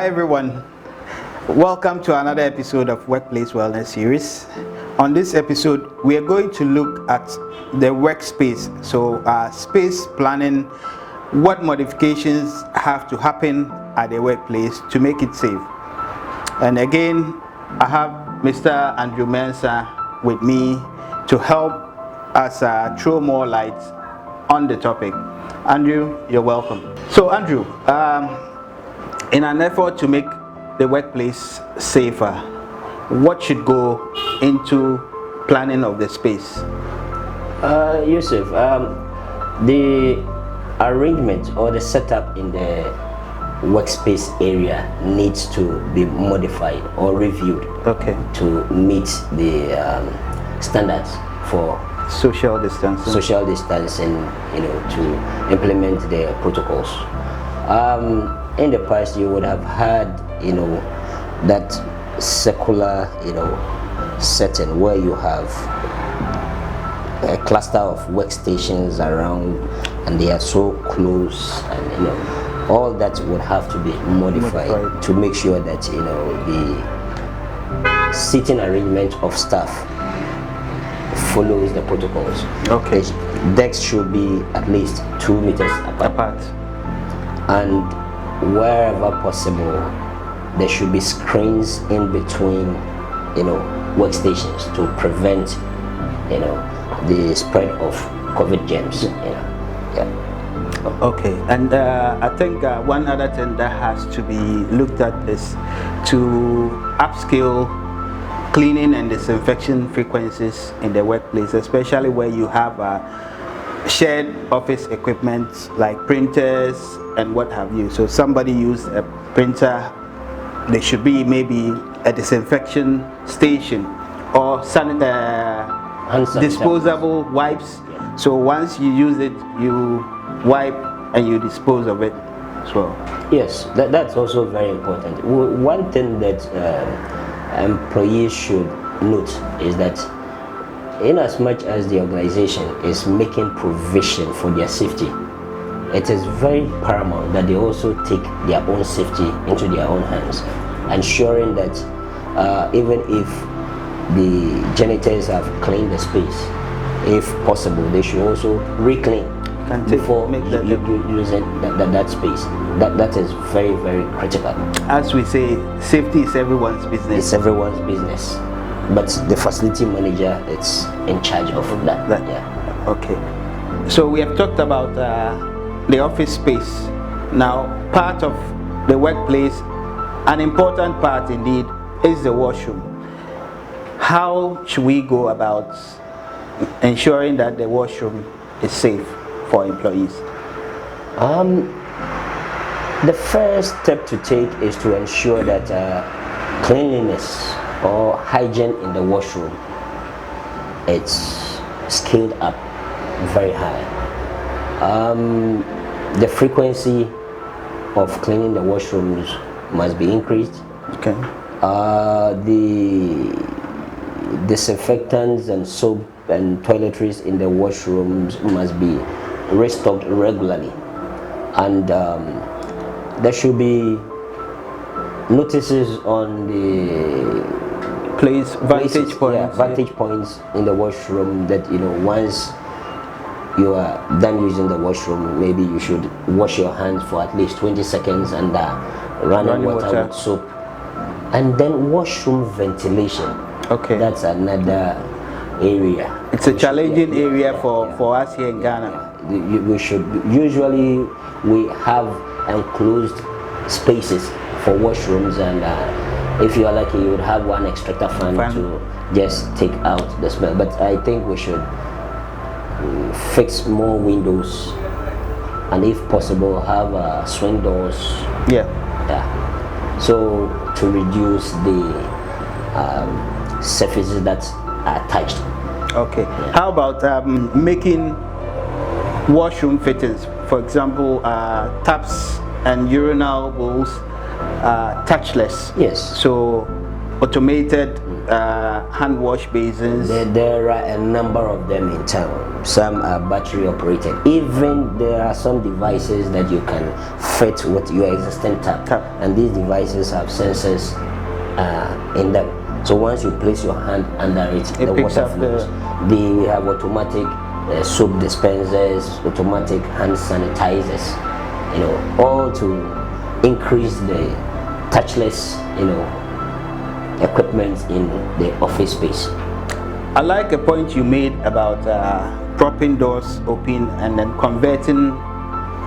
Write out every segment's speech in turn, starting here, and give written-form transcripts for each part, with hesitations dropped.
Hi everyone, welcome to another episode of Workplace Wellness Series. On this episode, we are going to look at the workspace, so space planning, what modifications have to happen at the workplace to make it safe. And again, I have Mr. Andrew Mensah with me to help us throw more light on the topic. Andrew, you're welcome. So Andrew, in an effort to make the workplace safer, what should go into planning of the space? Yussif, the arrangement or the setup in the workspace area needs to be modified or reviewed to meet the standards for social distancing, to implement the protocols. In the past, you would have had, that circular, setting where you have a cluster of workstations around, and they are so close, and all that would have to be modified to make sure that the seating arrangement of staff follows the protocols. Desks should be at least 2 meters apart. And wherever possible, there should be screens in between, workstations to prevent, the spread of COVID germs. Okay, and I think one other thing that has to be looked at is to upscale cleaning and disinfection frequencies in the workplace, especially where you have shared office equipment like printers and what have you. So somebody used a printer, there should be maybe a disinfection station or disposable wipes. So once you use it, you wipe and you dispose of it as well. Yes, that's also very important. One thing that employees should note is that in as much as the organization is making provision for their safety, it is very paramount that they also take their own safety into their own hands, ensuring that even if the janitors have cleaned the space, if possible, they should also re-clean before using that space. That is very, very critical. As we say, safety is everyone's business. It's everyone's business, but the facility manager is in charge of that. Yeah. Okay. So we have talked about the office space. Now, part of the workplace, an important part indeed, is the washroom. How should we go about ensuring that the washroom is safe for employees? The first step to take is to ensure that cleanliness or hygiene in the washroom, it's scaled up very high. The frequency of cleaning the washrooms must be increased. The disinfectants and soap and toiletries in the washrooms must be restocked regularly, and there should be notices on the vantage points in the washroom that once you are done using the washroom, maybe you should wash your hands for at least 20 seconds and running water with soap. And then washroom ventilation. That's another area. It's a challenging area for us here in Ghana. Usually we have enclosed spaces for washrooms, and if you are lucky, you would have one extractor fan to just take out the smell. But I think we should fix more windows, and if possible, have swing doors. So to reduce the surfaces that are touched. How about making washroom fittings, for example, taps and urinal bowls, touchless? Yes. So automated hand wash basins. There are a number of them in town. Some are battery operated. Even there are some devices that you can fit with your existing tap. And these devices have sensors in them. So once you place your hand under it, the water flows. We have automatic soap dispensers, automatic hand sanitizers, you know, all to increase the touchless, you know, equipment in the office space. I like a point you made about propping doors open and then converting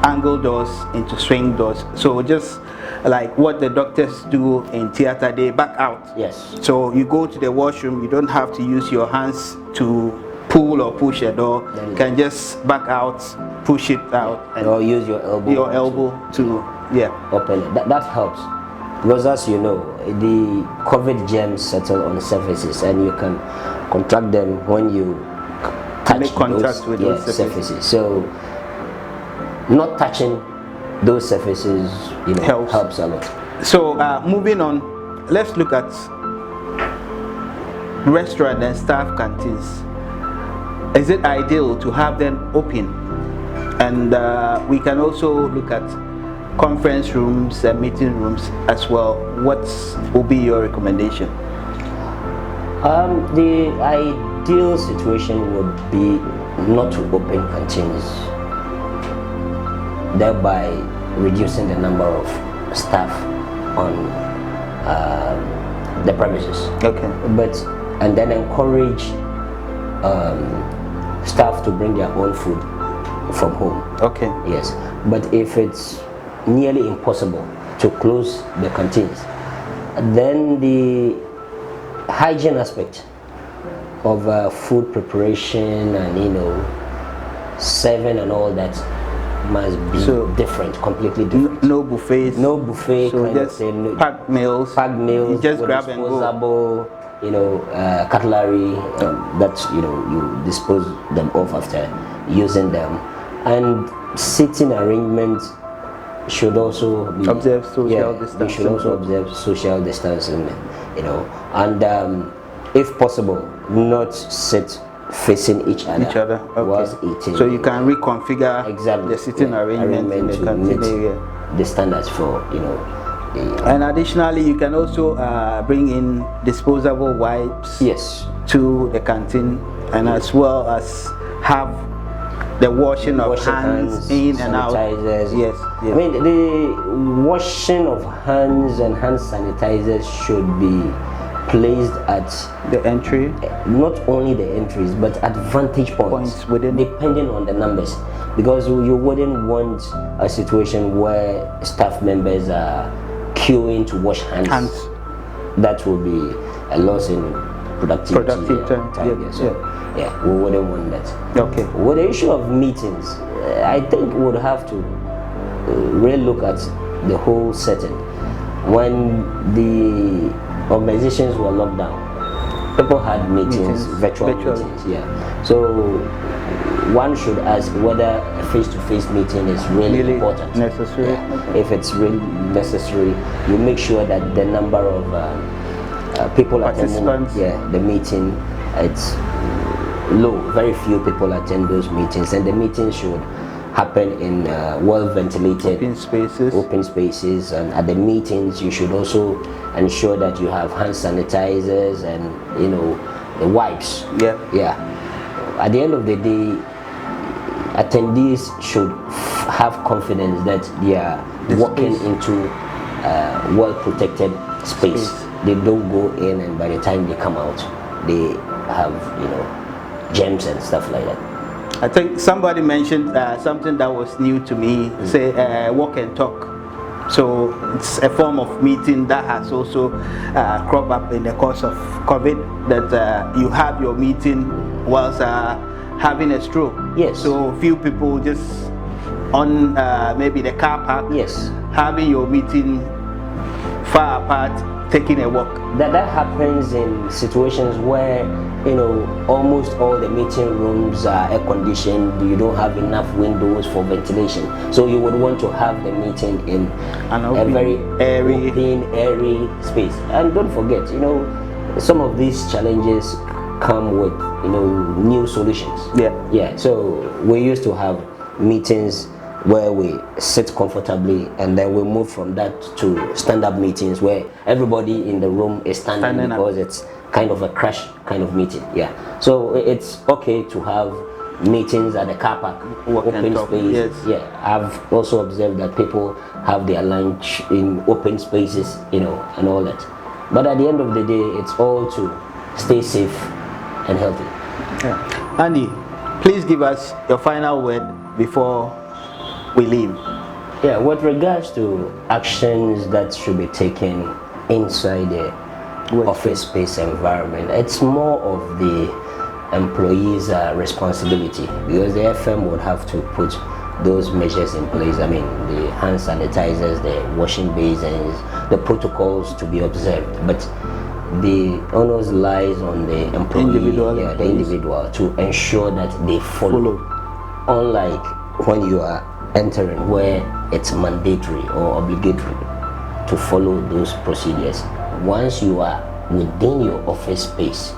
angle doors into swing doors. So just like what the doctors do in theater, they back out. Yes. So you go to the washroom, you don't have to use your hands to pull or push a door. You can just back out, push it out, and or use your elbow. Your elbow to open it. That helps, because as you know, the COVID germs settle on surfaces, and you can contract them when you make contact with those surfaces. So not touching those surfaces, you know, helps a lot. So moving on, let's look at restaurant and staff canteens. Is it ideal to have them open? And we can also look at conference rooms and meeting rooms as well. What will be your recommendation? The ideal situation would be not to open canteens, thereby reducing the number of staff on the premises. Okay. And then encourage staff to bring their own food from home. Okay. Yes. But if it's nearly impossible to close the canteens, then the hygiene aspect of food preparation and, you know, serving and all that must be different, completely different. No buffets. No buffet. So just packed meals. Packed meals. You just grab and go. You know, cutlery that, you know, you dispose them off after using them, and seating arrangements should also be observe social distancing. We should also observe social distancing, you know, and if possible, not sit facing each other, whilst eating. So you can reconfigure the sitting arrangement in the canteen area. The standards for, you know. And additionally, you can also bring in disposable wipes to the canteen, and as well as have the washing of hands in and out. Yes. I mean, the washing of hands and hand sanitizers should be placed at the entry, not only the entries but at vantage points within, depending on the numbers, because you wouldn't want a situation where staff members are queuing to wash hands. That will be a loss in productivity time. Yeah, we wouldn't want that. Okay. With the issue of meetings, I think we would have to really look at the whole setting. When the organizations were locked down, people had meetings, virtual meetings. Yeah. So one should ask whether a face-to-face meeting is really important. Necessary. Yeah. If it's really necessary, you make sure that the number of people attending the meeting, it's low. Very few people attend those meetings, and the meetings should happen in well-ventilated open spaces. And at the meetings, you should also ensure that you have hand sanitizers and, you know, the wipes. At the end of the day, attendees should have confidence that they are walking into a well-protected space. They don't go in and by the time they come out, they have, you know, germs and stuff like that. I think somebody mentioned something that was new to me, say walk and talk. So it's a form of meeting that has also cropped up in the course of COVID, that you have your meeting whilst having a stroke. Yes. So few people just on maybe the car park. Yes. Having your meeting far apart, taking a walk. That happens in situations where, you know, almost all the meeting rooms are air conditioned. You don't have enough windows for ventilation, so you would want to have the meeting in a very airy space. And don't forget, you know, some of these challenges come with, you know, new solutions. Yeah. So we used to have meetings where we sit comfortably, and then we move from that to stand-up meetings where everybody in the room is standing because it's kind of a crash kind of meeting. Yeah. So it's okay to have meetings at the car park, open space. Yes. Yeah. I've also observed that people have their lunch in open spaces, you know, and all that. But at the end of the day, it's all to stay safe and healthy. Yeah. Andy, please give us your final word before we leave. Yeah, with regards to actions that should be taken inside the office space environment, it's more of the employees' responsibility, because the FM would have to put those measures in place. I mean, the hand sanitizers, the washing basins, the protocols to be observed. But the onus lies on the employee, the individual, to ensure that they follow. Unlike when you are entering where it's mandatory or obligatory to follow those procedures. Once you are within your office space,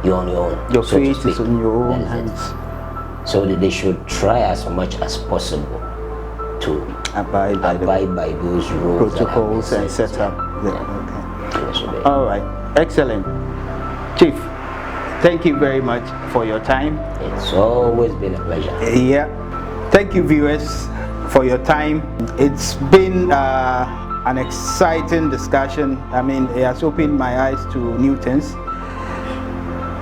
you're on your own. Your fate is on your own hands. So that they should try as much as possible to abide by those rules, protocols, and set up. Okay. All right, excellent. Chief, thank you very much for your time. It's always been a pleasure. Yeah. Thank you, viewers, for your time. It's been an exciting discussion. I mean, it has opened my eyes to new things.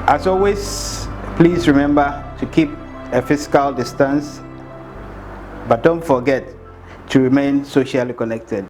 As always, please remember to keep a physical distance, but don't forget to remain socially connected.